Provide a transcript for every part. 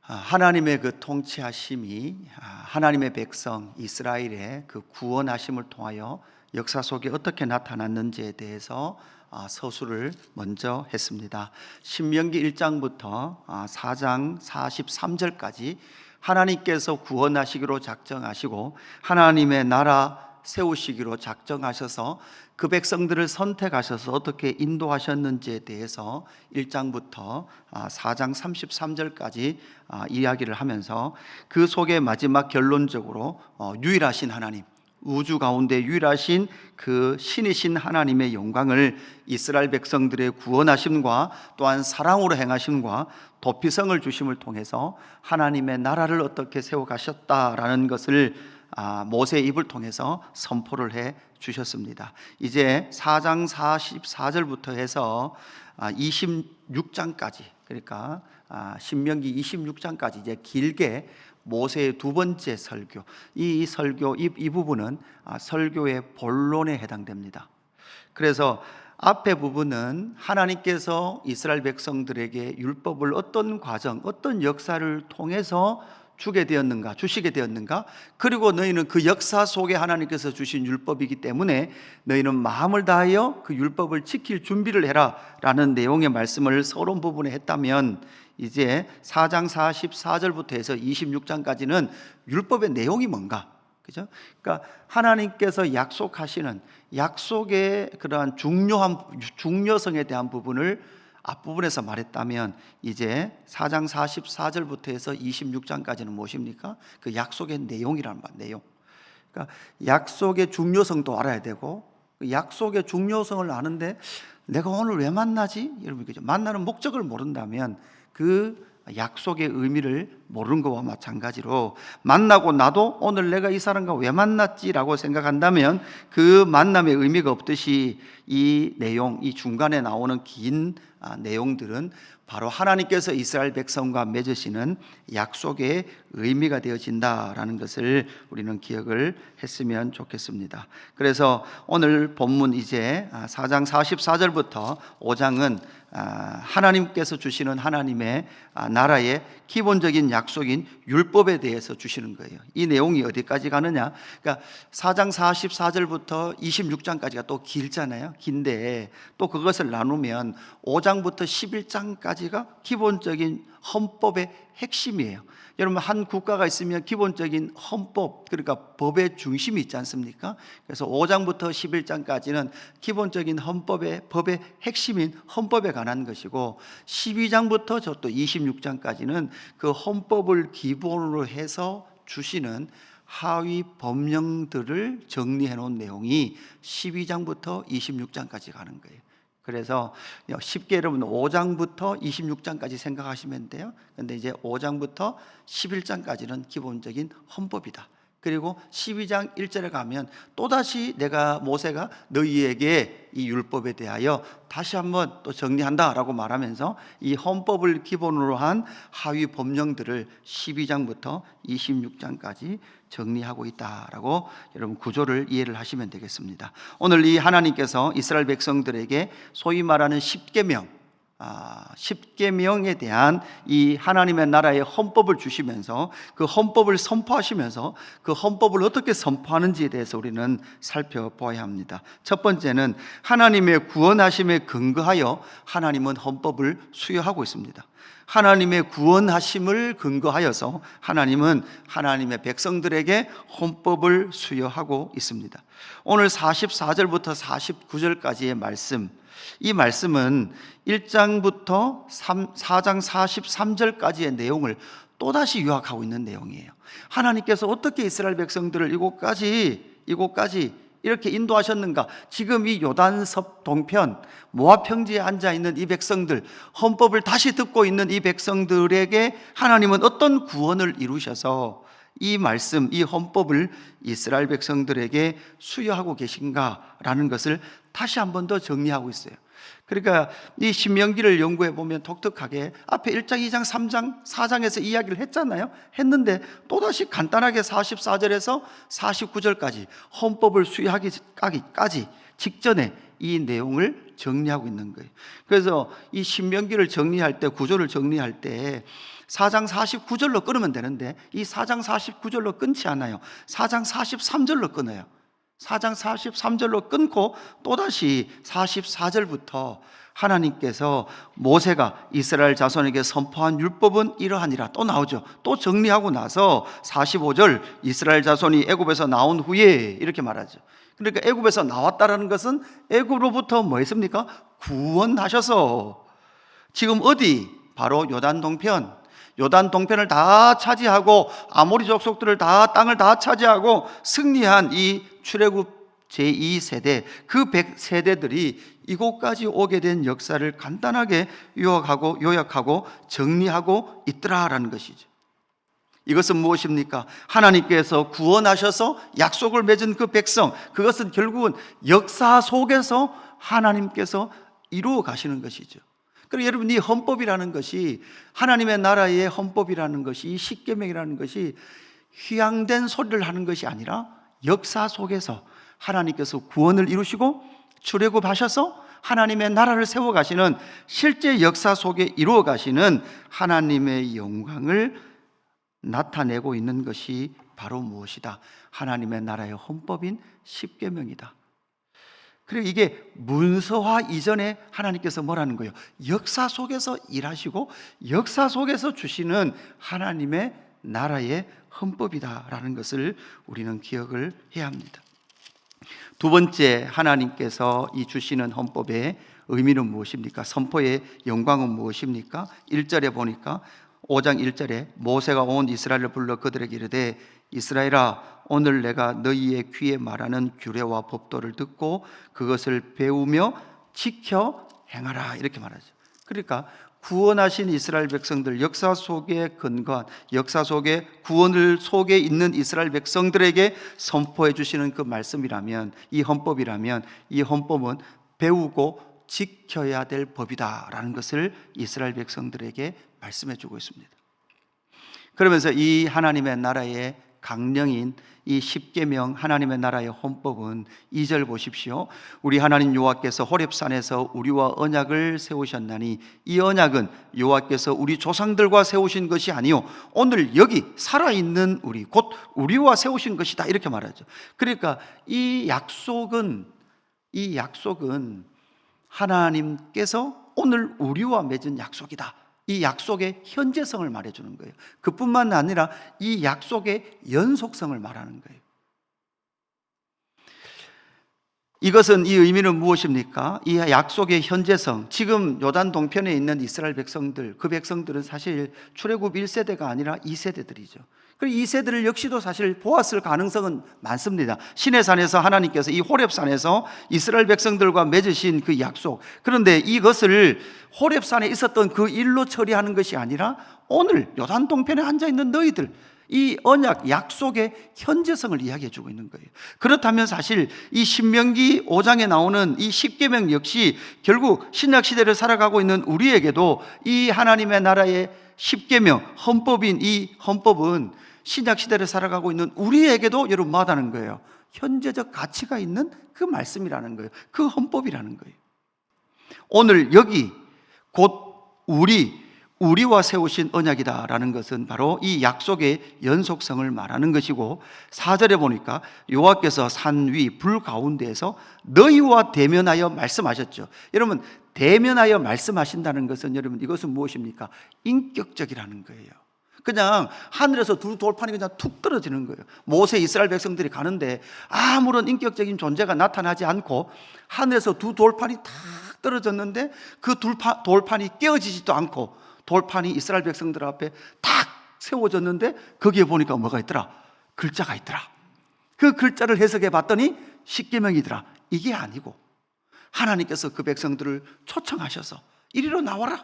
하나님의 그 통치하심이 하나님의 백성 이스라엘의 그 구원하심을 통하여 역사 속에 어떻게 나타났는지에 대해서 서술을 먼저 했습니다. 신명기 1장부터 4장 43절까지 하나님께서 구원하시기로 작정하시고 하나님의 나라 세우시기로 작정하셔서 그 백성들을 선택하셔서 어떻게 인도하셨는지에 대해서 1장부터 4장 33절까지 이야기를 하면서 그 속에 마지막 결론적으로 유일하신 하나님, 우주 가운데 유일하신 그 신이신 하나님의 영광을 이스라엘 백성들의 구원하심과 또한 사랑으로 행하심과 도피성을 주심을 통해서 하나님의 나라를 어떻게 세워가셨다라는 것을 모세의 입을 통해서 선포를 해 주셨습니다. 이제 4장 44절부터 해서 26장까지, 그러니까 신명기 26장까지 이제 길게 모세의 두 번째 설교, 이 설교 이 부분은 설교의 본론에 해당됩니다. 그래서 앞에 부분은 하나님께서 이스라엘 백성들에게 율법을 어떤 과정, 어떤 역사를 통해서 주시게 되었는가, 그리고 너희는 그 역사 속에 하나님께서 주신 율법이기 때문에 너희는 마음을 다하여 그 율법을 지킬 준비를 해라 라는 내용의 말씀을 서론 부분에 했다면, 이제 4장 44절부터 해서 26장까지는 율법의 내용이 뭔가, 그죠? 그러니까 하나님께서 약속하시는 약속의 그러한 중요성에 대한 부분을 앞부분에서 말했다면, 이제 4장 44절부터 해서 26장까지는 무엇입니까? 그 약속의 내용이라는 말, 내용. 그러니까 약속의 중요성도 알아야 되고, 그 약속의 중요성을 아는데 내가 오늘 왜 만나지? 여러분, 그죠? 만나는 목적을 모른다면 그 약속의 의미를 모르는 것과 마찬가지로, 만나고 나도 오늘 내가 이 사람과 왜 만났지라고 생각한다면 그 만남의 의미가 없듯이 이 내용, 이 중간에 나오는 긴 내용들은 바로 하나님께서 이스라엘 백성과 맺으시는 약속의 의미가 되어진다라는 것을 우리는 기억을 했으면 좋겠습니다. 그래서 오늘 본문 이제 4장 44절부터 5장은 하나님께서 주시는 하나님의 나라의 기본적인 약속인 율법에 대해서 주시는 거예요. 이 내용이 어디까지 가느냐, 그러니까 4장 44절부터 26장까지가 또 길잖아요. 긴데 또 그것을 나누면 5장부터 11장까지가 기본적인 헌법의 핵심이에요. 여러분, 한 국가가 있으면 기본적인 헌법, 그러니까 법의 중심이 있지 않습니까? 그래서 5장부터 11장까지는 기본적인 법의 핵심인 헌법에 관한 것이고, 12장부터 저 또 26장까지는 그 헌법을 기본으로 해서 주시는 하위 법령들을 정리해 놓은 내용이 12장부터 26장까지 가는 거예요. 그래서 쉽게 여러분 5장부터 26장까지 생각하시면 돼요. 그런데 이제 5장부터 11장까지는 기본적인 헌법이다. 그리고 12장 1절에 가면 또다시 모세가 너희에게 이 율법에 대하여 다시 한번 또 정리한다라고 말하면서 이 헌법을 기본으로 한 하위 법령들을 12장부터 26장까지 정리하고 있다라고 여러분 구조를 이해를 하시면 되겠습니다. 오늘 이 하나님께서 이스라엘 백성들에게 소위 말하는 십계명에 대한 이 하나님의 나라의 헌법을 주시면서 그 헌법을 선포하시면서 그 헌법을 어떻게 선포하는지에 대해서 우리는 살펴보아야 합니다. 첫 번째는 하나님의 구원하심에 근거하여 하나님은 헌법을 수여하고 있습니다. 하나님의 구원하심을 근거하여서 하나님은 하나님의 백성들에게 헌법을 수여하고 있습니다. 오늘 44절부터 49절까지의 말씀, 이 말씀은 1장부터 4장 43절까지의 내용을 또다시 요약하고 있는 내용이에요. 하나님께서 어떻게 이스라엘 백성들을 이곳까지 이렇게 인도하셨는가? 지금 이 요단섭 동편 모압 평지에 앉아 있는 이 백성들, 헌법을 다시 듣고 있는 이 백성들에게 하나님은 어떤 구원을 이루셔서 이 말씀, 이 헌법을 이스라엘 백성들에게 수여하고 계신가라는 것을 다시 한 번 더 정리하고 있어요. 그러니까 이 신명기를 연구해 보면 독특하게 앞에 1장, 2장, 3장, 4장에서 이야기를 했는데 또다시 간단하게 44절에서 49절까지 헌법을 수여하기까지 직전에 이 내용을 정리하고 있는 거예요. 그래서 이 신명기를 정리할 때, 구조를 정리할 때 4장 49절로 끊으면 되는데 이 4장 49절로 끊지 않아요. 4장 43절로 끊어요. 4장 43절로 끊고 또다시 44절부터 하나님께서 모세가 이스라엘 자손에게 선포한 율법은 이러하니라 또 나오죠. 또 정리하고 나서 45절 이스라엘 자손이 애굽에서 나온 후에 이렇게 말하죠. 그러니까 애굽에서 나왔다라는 것은 애굽으로부터 뭐 했습니까? 구원하셔서 지금 어디? 바로 요단 동편을 다 차지하고 아모리 족속들을 다 땅을 다 차지하고 승리한 이 출애굽 제2세대 그 100세대들이 이곳까지 오게 된 역사를 간단하게 요약하고 정리하고 있더라라는 것이죠. 이것은 무엇입니까? 하나님께서 구원하셔서 약속을 맺은 그 백성, 그것은 결국은 역사 속에서 하나님께서 이루어 가시는 것이죠. 그리고 여러분, 이 헌법이라는 것이, 하나님의 나라의 헌법이라는 것이, 이 십계명이라는 것이 휴양된 소리를 하는 것이 아니라 역사 속에서 하나님께서 구원을 이루시고 출애굽하셔서 하나님의 나라를 세워 가시는, 실제 역사 속에 이루어 가시는 하나님의 영광을 나타내고 있는 것이 바로 무엇이다? 하나님의 나라의 헌법인 십계명이다. 그리고 이게 문서화 이전에 하나님께서 뭐라는 거예요? 역사 속에서 일하시고 역사 속에서 주시는 하나님의 나라의 헌법이다라는 것을 우리는 기억을 해야 합니다. 두 번째, 하나님께서 이 주시는 헌법의 의미는 무엇입니까? 선포의 영광은 무엇입니까? 1절에 보니까 5장 1절에 모세가 온 이스라엘을 불러 그들에게 이르되 이스라엘아, 오늘 내가 너희의 귀에 말하는 규례와 법도를 듣고 그것을 배우며 지켜 행하라, 이렇게 말하죠. 그러니까 구원하신 이스라엘 백성들, 역사 속에 근거한, 역사 속에 구원을 속에 있는 이스라엘 백성들에게 선포해 주시는 그 말씀이라면, 이 헌법이라면, 이 헌법은 배우고 지켜야 될 법이다라는 것을 이스라엘 백성들에게 말씀해 주고 있습니다. 그러면서 이 하나님의 나라의 강령인 이 십계명, 하나님의 나라의 헌법은 2절 보십시오. 우리 하나님 여호와께서 호렙산에서 우리와 언약을 세우셨나니 이 언약은 여호와께서 우리 조상들과 세우신 것이 아니요 오늘 여기 살아있는 우리, 곧 우리와 세우신 것이다, 이렇게 말하죠. 그러니까 이 약속은 하나님께서 오늘 우리와 맺은 약속이다, 이 약속의 현재성을 말해주는 거예요. 그뿐만 아니라 이 약속의 연속성을 말하는 거예요. 이것은, 이 의미는 무엇입니까? 이 약속의 현재성, 지금 요단 동편에 있는 이스라엘 백성들, 그 백성들은 사실 출애굽 1세대가 아니라 2세대들이죠. 그리고 2세대를 역시도 사실 보았을 가능성은 많습니다. 시내산에서 하나님께서, 이 호렙산에서 이스라엘 백성들과 맺으신 그 약속, 그런데 이것을 호렙산에 있었던 그 일로 처리하는 것이 아니라 오늘 요단 동편에 앉아있는 너희들, 이 언약, 약속의 현재성을 이야기해 주고 있는 거예요. 그렇다면 사실 이 신명기 5장에 나오는 이 십계명 역시 결국 신약 시대를 살아가고 있는 우리에게도 이 하나님의 나라의 십계명, 헌법인 이 헌법은 신약 시대를 살아가고 있는 우리에게도 여러분 뭐하다는 거예요? 현재적 가치가 있는 그 말씀이라는 거예요. 그 헌법이라는 거예요. 오늘 여기 곧 우리와 세우신 언약이다라는 것은 바로 이 약속의 연속성을 말하는 것이고, 4절에 보니까 여호와께서 산 위 불 가운데에서 너희와 대면하여 말씀하셨죠. 여러분, 대면하여 말씀하신다는 것은, 여러분, 이것은 무엇입니까? 인격적이라는 거예요. 그냥 하늘에서 두 돌판이 그냥 툭 떨어지는 거예요. 모세 이스라엘 백성들이 가는데 아무런 인격적인 존재가 나타나지 않고 하늘에서 두 돌판이 탁 떨어졌는데 그 돌판이 깨어지지도 않고 돌판이 이스라엘 백성들 앞에 탁 세워졌는데 거기에 보니까 뭐가 있더라? 글자가 있더라. 그 글자를 해석해 봤더니 십계명이더라. 이게 아니고 하나님께서 그 백성들을 초청하셔서 이리로 나와라.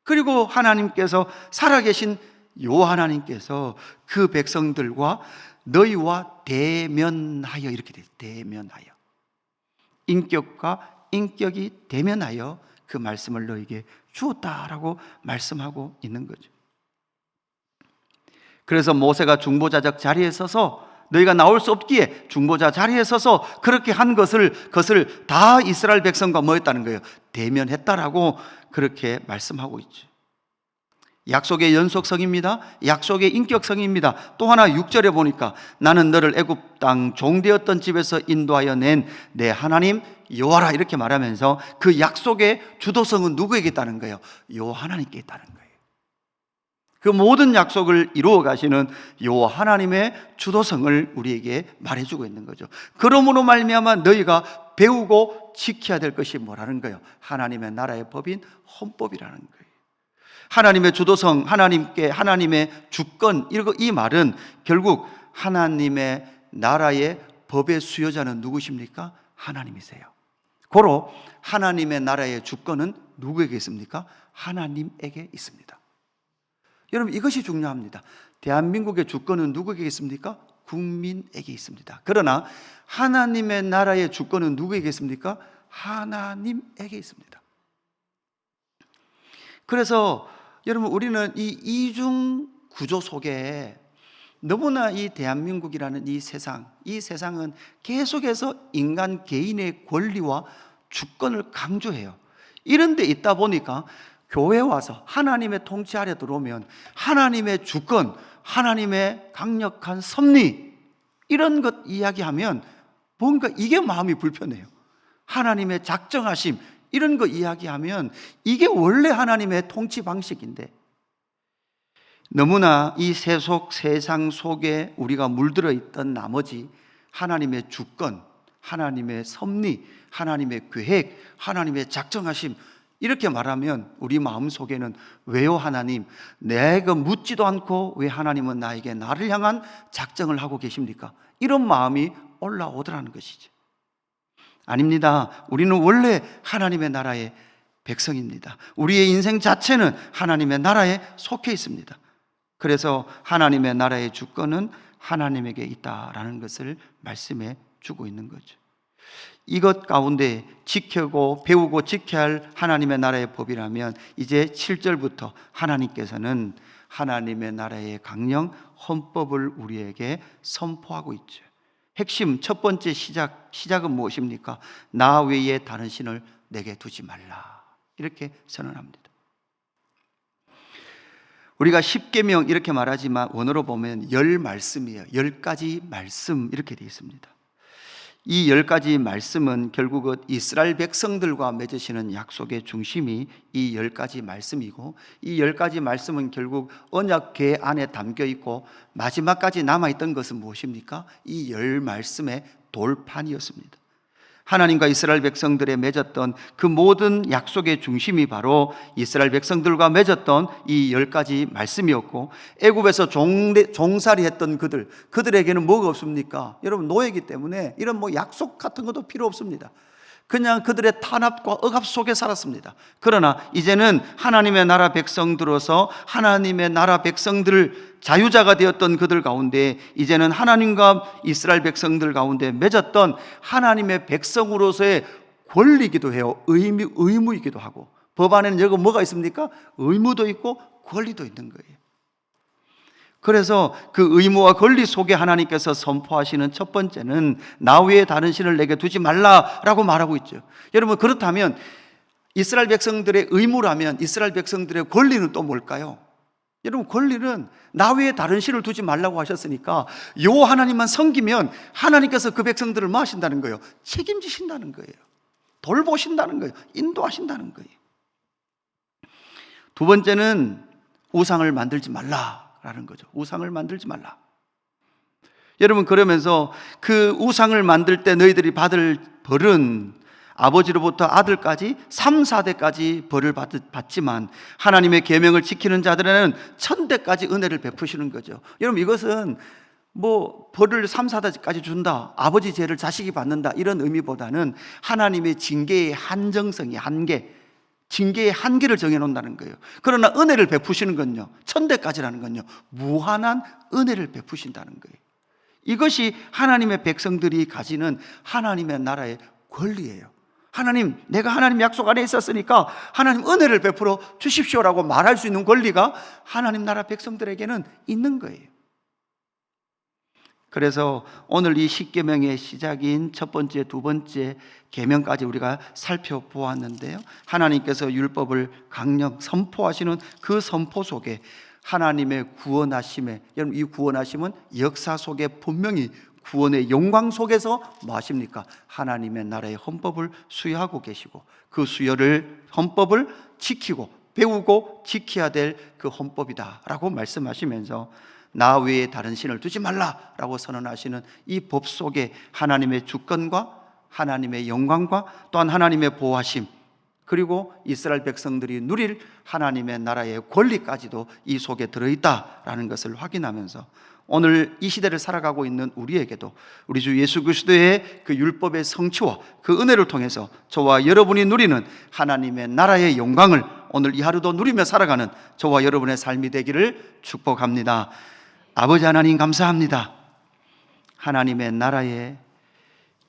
그리고 하나님께서, 살아계신 여호와 하나님께서 그 백성들과 너희와 대면하여, 이렇게 돼요. 대면하여. 인격과 인격이 대면하여 그 말씀을 너희에게 주었다라고 말씀하고 있는 거죠. 그래서 모세가 중보자적 자리에 서서, 너희가 나올 수 없기에 중보자 자리에 서서 그렇게 한 그것을 다 이스라엘 백성과 뭐 했다는 거예요? 대면했다라고 그렇게 말씀하고 있죠. 약속의 연속성입니다. 약속의 인격성입니다. 또 하나 6절에 보니까 나는 너를 애굽 땅 종되었던 집에서 인도하여 낸 내 하나님 여호와라 이렇게 말하면서 그 약속의 주도성은 누구에게 있다는 거예요? 여호와 하나님께 있다는 거예요. 그 모든 약속을 이루어 가시는 여호와 하나님의 주도성을 우리에게 말해주고 있는 거죠. 그러므로 말미암아 너희가 배우고 지켜야 될 것이 뭐라는 거예요? 하나님의 나라의 법인 헌법이라는 거예요. 하나님의 주도성, 하나님의 주권, 이 말은 결국 하나님의 나라의 법의 수요자는 누구십니까? 하나님이세요. 고로 하나님의 나라의 주권은 누구에게 있습니까? 하나님에게 있습니다. 여러분, 이것이 중요합니다. 대한민국의 주권은 누구에게 있습니까? 국민에게 있습니다. 그러나 하나님의 나라의 주권은 누구에게 있습니까? 하나님에게 있습니다. 그래서 여러분, 우리는 이 이중 구조 속에 너무나 이 대한민국이라는 이 세상은 계속해서 인간 개인의 권리와 주권을 강조해요. 이런 데 있다 보니까 교회에 와서 하나님의 통치 아래 들어오면 하나님의 주권, 하나님의 강력한 섭리, 이런 것 이야기하면 뭔가 이게 마음이 불편해요. 하나님의 작정하심, 이런 거 이야기하면 이게 원래 하나님의 통치 방식인데, 너무나 이 세상 속에 우리가 물들어 있던 나머지 하나님의 주권, 하나님의 섭리, 하나님의 계획, 하나님의 작정하심, 이렇게 말하면 우리 마음속에는 왜요 하나님, 내가 묻지도 않고 왜 하나님은 나를 향한 작정을 하고 계십니까? 이런 마음이 올라오더라는 것이죠. 아닙니다. 우리는 원래 하나님의 나라의 백성입니다. 우리의 인생 자체는 하나님의 나라에 속해 있습니다. 그래서 하나님의 나라의 주권은 하나님에게 있다라는 것을 말씀해 주고 있는 거죠. 이것 가운데 지켜고 배우고 지켜야 할 하나님의 나라의 법이라면 이제 7절부터 하나님께서는 하나님의 나라의 강령 헌법을 우리에게 선포하고 있죠. 핵심 첫 번째 시작은 무엇입니까? 나 외에 다른 신을 내게 두지 말라, 이렇게 선언합니다. 우리가 십계명 이렇게 말하지만 원어로 보면 10말씀이에요. 10가지 말씀 이렇게 되어 있습니다. 이 10가지 말씀은 결국은 이스라엘 백성들과 맺으시는 약속의 중심이 이 10가지 말씀이고, 이 10가지 말씀은 결국 언약궤 안에 담겨 있고 마지막까지 남아있던 것은 무엇입니까? 이 10말씀의 돌판이었습니다. 하나님과 이스라엘 백성들에 맺었던 그 모든 약속의 중심이 바로 이스라엘 백성들과 맺었던 이 10가지 말씀이었고, 애굽에서 종살이 했던 그들에게는 뭐가 없습니까? 여러분, 노예이기 때문에 이런 약속 같은 것도 필요 없습니다. 그냥 그들의 탄압과 억압 속에 살았습니다. 그러나 이제는 하나님의 나라 백성들로서 하나님의 나라 백성들 자유자가 되었던 그들 가운데 이제는 하나님과 이스라엘 백성들 가운데 맺었던 하나님의 백성으로서의 권리이기도 해요. 의무이기도 하고, 법 안에는 여기 뭐가 있습니까? 의무도 있고 권리도 있는 거예요. 그래서 그 의무와 권리 속에 하나님께서 선포하시는 첫 번째는 나 외에 다른 신을 내게 두지 말라라고 말하고 있죠. 여러분, 그렇다면 이스라엘 백성들의 의무라면 이스라엘 백성들의 권리는 또 뭘까요? 여러분, 권리는 나 외에 다른 신을 두지 말라고 하셨으니까 여호와 하나님만 섬기면 하나님께서 그 백성들을 뭐 하신다는 거예요? 책임지신다는 거예요. 돌보신다는 거예요. 인도하신다는 거예요. 두 번째는 우상을 만들지 말라라는 거죠. 우상을 만들지 말라. 여러분, 그러면서 그 우상을 만들 때 너희들이 받을 벌은 아버지로부터 아들까지 3, 4대까지 벌을 받지만 하나님의 계명을 지키는 자들에는 1000대까지 은혜를 베푸시는 거죠. 여러분, 이것은 벌을 3, 4대까지 준다, 아버지 죄를 자식이 받는다, 이런 의미보다는 하나님의 징계의 한정성이 징계의 한계를 정해놓는다는 거예요. 그러나 은혜를 베푸시는 건요, 1000대까지라는 건요, 무한한 은혜를 베푸신다는 거예요. 이것이 하나님의 백성들이 가지는 하나님의 나라의 권리예요. 하나님, 내가 하나님 약속 안에 있었으니까 하나님 은혜를 베풀어 주십시오라고 말할 수 있는 권리가 하나님 나라 백성들에게는 있는 거예요. 그래서 오늘 이 십계명의 시작인 첫 번째, 두 번째 계명까지 우리가 살펴보았는데요, 하나님께서 율법을 강력 선포하시는 그 선포 속에 하나님의 구원하심에, 여러분 이 구원하심은 역사 속에 분명히 구원의 영광 속에서 뭐 하십니까? 하나님의 나라의 헌법을 수여하고 계시고, 그 수여를, 헌법을 지키고 배우고 지켜야 될 그 헌법이다 라고 말씀하시면서 나 외에 다른 신을 두지 말라라고 선언하시는 이 법 속에 하나님의 주권과 하나님의 영광과 또한 하나님의 보호하심, 그리고 이스라엘 백성들이 누릴 하나님의 나라의 권리까지도 이 속에 들어있다라는 것을 확인하면서 오늘 이 시대를 살아가고 있는 우리에게도 우리 주 예수 그리스도의 그 율법의 성취와 그 은혜를 통해서 저와 여러분이 누리는 하나님의 나라의 영광을 오늘 이 하루도 누리며 살아가는 저와 여러분의 삶이 되기를 축복합니다. 아버지 하나님 감사합니다. 하나님의 나라의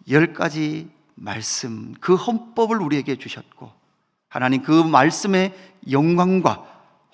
10가지 말씀, 그 헌법을 우리에게 주셨고, 하나님 그 말씀의 영광과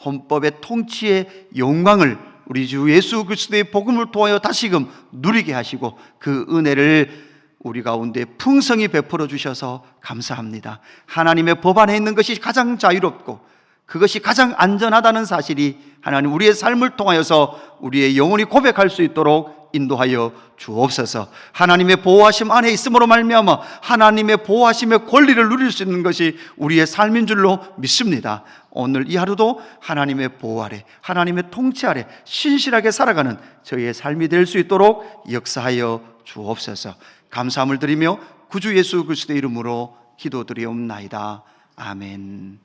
헌법의 통치의 영광을 우리 주 예수 그리스도의 복음을 통하여 다시금 누리게 하시고 그 은혜를 우리 가운데 풍성히 베풀어 주셔서 감사합니다. 하나님의 법 안에 있는 것이 가장 자유롭고 그것이 가장 안전하다는 사실이 하나님 우리의 삶을 통하여서 우리의 영혼이 고백할 수 있도록 인도하여 주옵소서. 하나님의 보호하심 안에 있음으로 말미암아 하나님의 보호하심의 권리를 누릴 수 있는 것이 우리의 삶인 줄로 믿습니다. 오늘 이 하루도 하나님의 보호 아래, 하나님의 통치 아래 신실하게 살아가는 저희의 삶이 될 수 있도록 역사하여 주옵소서. 감사함을 드리며 구주 예수 그리스도의 이름으로 기도드리옵나이다. 아멘.